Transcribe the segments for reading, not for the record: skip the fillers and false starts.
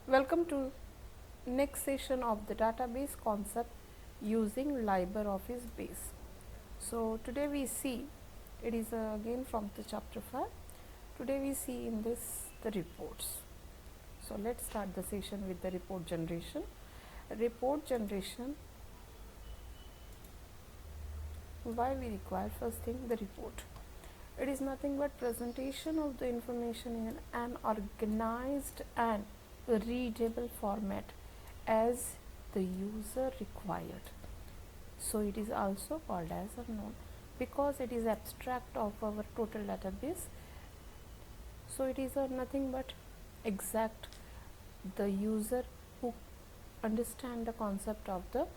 Welcome to next session of the database concept using Libreoffice base. So today we see it is again from the chapter 5. Today we see in this the reports. So let's start the session with the report generation. Report generation, why we require first thing the report. It is nothing but presentation of the information in an organized and readable format as the user required. So it is also called as a node because it is abstract of our total database. So it is nothing but exact the user who understand the concept of the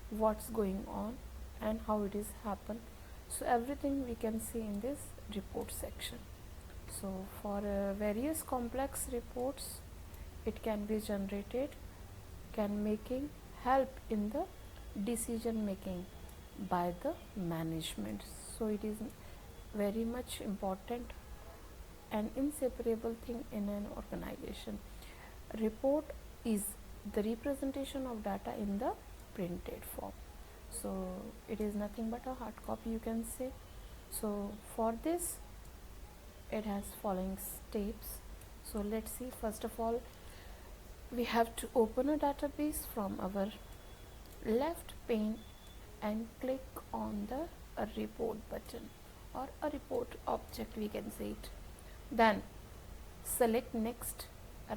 what's going on and how it is happen. So everything we can see in this report section. So for various complex reports it can be generated, can making help in the decision making by the management. So it is very much important and inseparable thing in an organization. Report is the representation of data in the printed form. So it is nothing but a hard copy, you can say. So for this it has following steps. So let's see. First of all, we have to open a database from our left pane and click on the report button or a report object, we can say it. Then select next,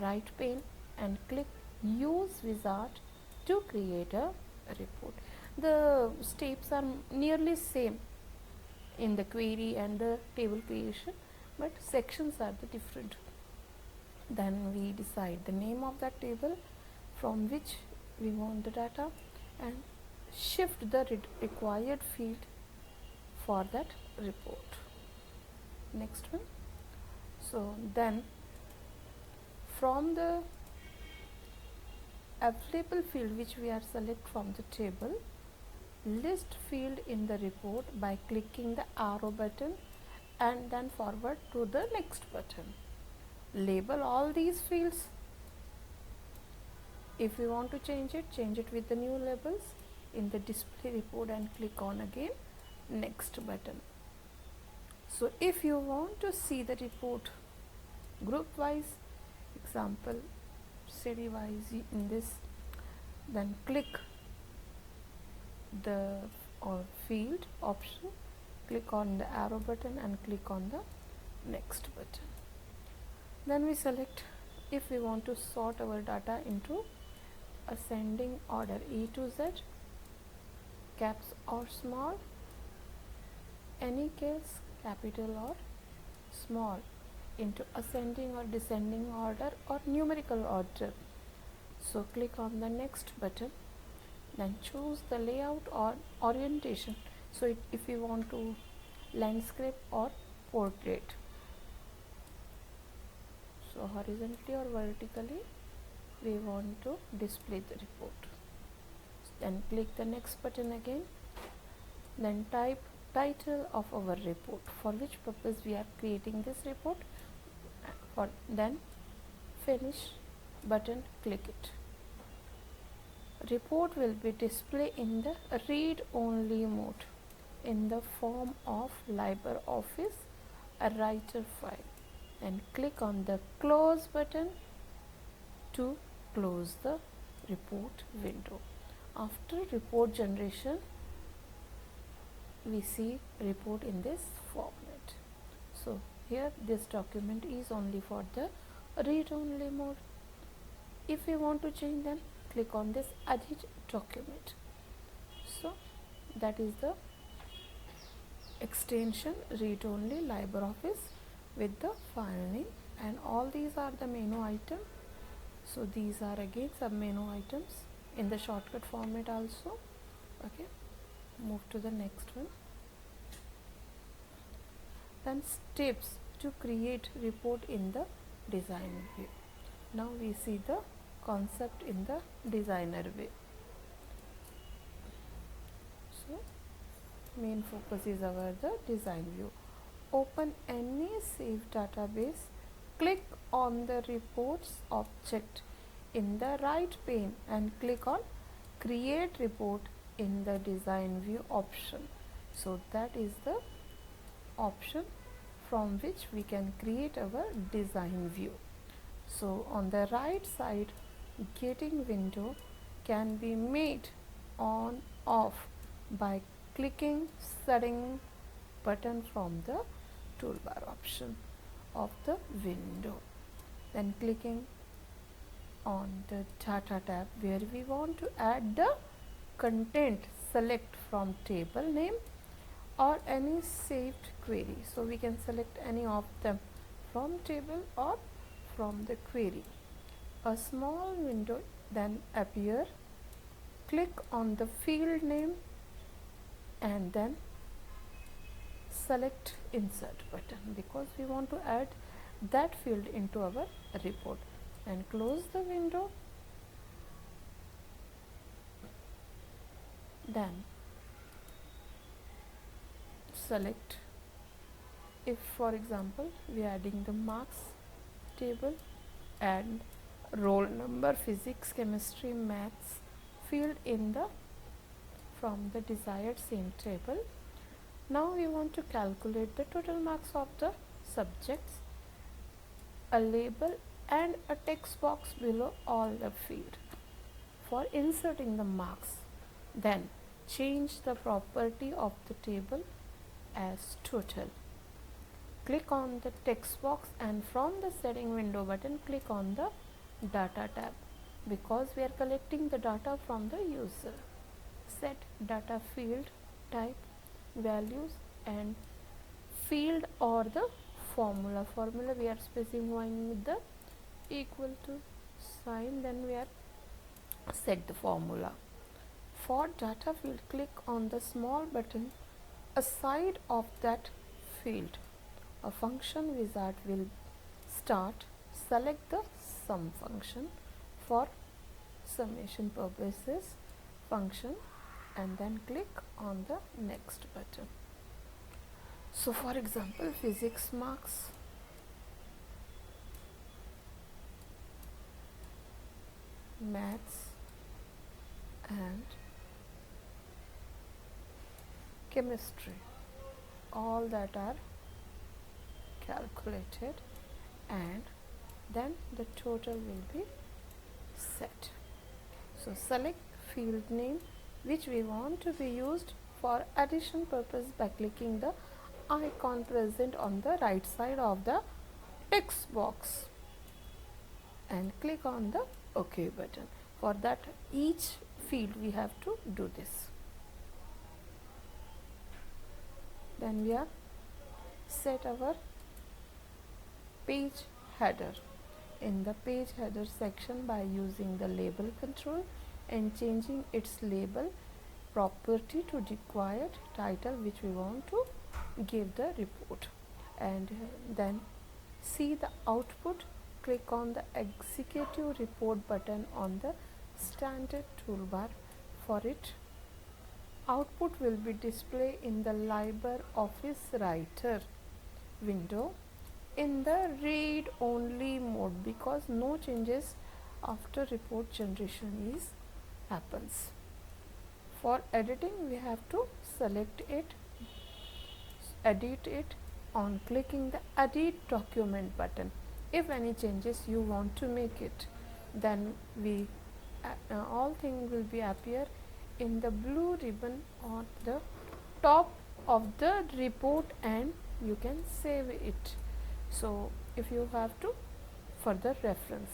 right pane and click use wizard to create a report. The steps are nearly same in the query and the table creation, but sections are the different. Then we decide the name of that table from which we want the data and shift the required field for that report. Next one. So then from the available field which we are select from the table, list field in the report by clicking the arrow button and then forward to the next button. Label all these fields. If we want to change it with the new labels in the display report and click on again next button. So if you want to see the report group wise, example city wise in this, then click the field option, click on the arrow button and click on the next button. Then we select if we want to sort our data into ascending order A to Z, caps or small, any case capital or small, into ascending or descending order or numerical order. So click on the next button, then choose the layout or orientation. So if you want to landscape or portrait, so horizontally or vertically we want to display the report. Then click the next button again, then type title of our report, for which purpose we are creating this report, or then finish button, click it. Report will be displayed in the read only mode in the form of Libreoffice a writer file, and click on the close button to close the report window. After report generation, we see report in this format. So here this document is only for the read only mode. If we want to change, then click on this edit document. So that is the extension read only Libreoffice with the file name, and all these are the menu item. So these are again sub menu items in the shortcut format also. Okay, move to the next one. Then steps to create report in the design view. Now we see the concept in the designer way. So main focus is our the design view. Open any saved database, click on the reports object in the right pane and click on create report in the design view option. So that is the option from which we can create our design view. So on the right side, getting window can be made on off by clicking setting button from the toolbar option of the window, then clicking on the data tab where we want to add the content, select from table name or any saved query. So we can select any of them from table or from the query. A small window then appear. Click on the field name and then select insert button because we want to add that field into our report, and close the window. Then select, if for example we are adding the marks table, and roll number, physics, chemistry, maths field in the from the desired same table. Now we want to calculate the total marks of the subjects. A label and a text box below all the field for inserting the marks. Then change the property of the table as total. Click on the text box and from the setting window button click on the data tab because we are collecting the data from the user. Set data field type, values and field or the formula. Formula we are specifying with the equal to sign, then we are set the formula. For data field, click on the small button aside of that field. A function wizard will start. Select the sum function for summation purposes function and then click on the next button. So for example, physics marks, maths and chemistry, all that are calculated and then the total will be set. So select field name which we want to be used for addition purpose by clicking the icon present on the right side of the text box and click on the OK button. For that each field we have to do this. Then we are set our page header. In the page header section by using the label control and changing its label property to required title which we want to give the report, and then see the output. Click on the executive report button on the standard toolbar. For it, output will be displayed in the Libreoffice Writer window in the read only mode because no changes after report generation is happens. For editing we have to select it, edit it on clicking the edit document button. If any changes you want to make it, then we all things will be appear in the blue ribbon on the top of the report and you can save it. So if you have to further reference,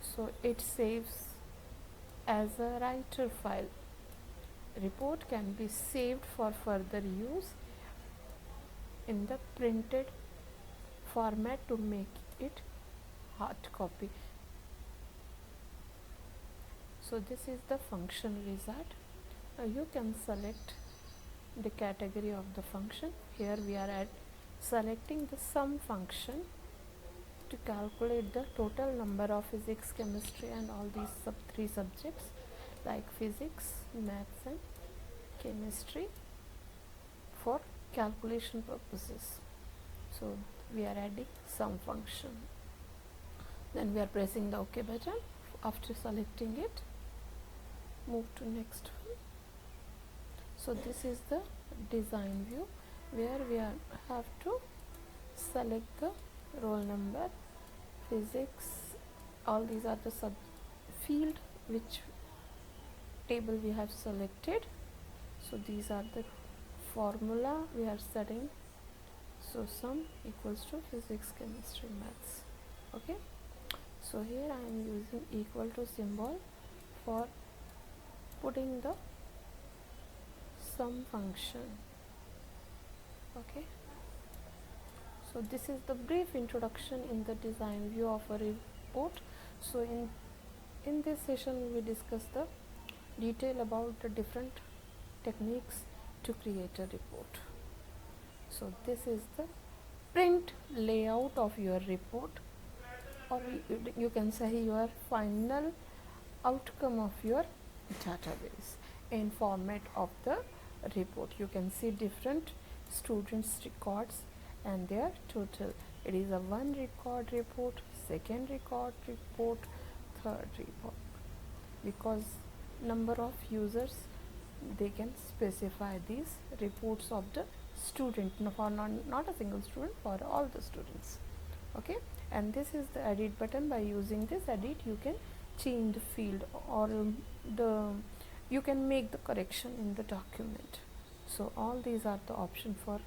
so it saves as a writer file. Report can be saved for further use in the printed format to make it hard copy. So this is the function wizard. You can select the category of the function. Here we are at selecting the sum function to calculate the total number of physics, chemistry and all these three subjects like physics, maths and chemistry for calculation purposes. So we are adding sum function. Then we are pressing the OK button After selecting it, move to next one. So this is the design view where we have to select the roll number, physics, all these are the sub field which table we have selected. So these are the formula we are setting. So sum equals to physics, chemistry, maths. Okay, so here I am using equal to symbol for putting the sum function. Okay, so this is the brief introduction in the design view of a report. So in this session we discuss the detail about the different techniques to create a report. So this is the print layout of your report, or you can say your final outcome of your database in format of the report. You can see different students records and their total. It is a one record report, second record report, third report, because number of users they can specify these reports of the student, for not a single student, for all the students. Okay, and this is the edit button. By using this edit you can change the field, or you can make the correction in the document. So all these are the option for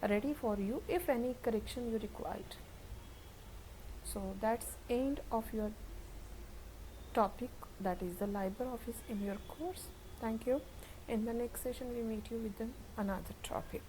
ready for you if any correction you required. So that's end of your topic, that is the Libreoffice in your course. Thank you. In the next session we meet you with another topic.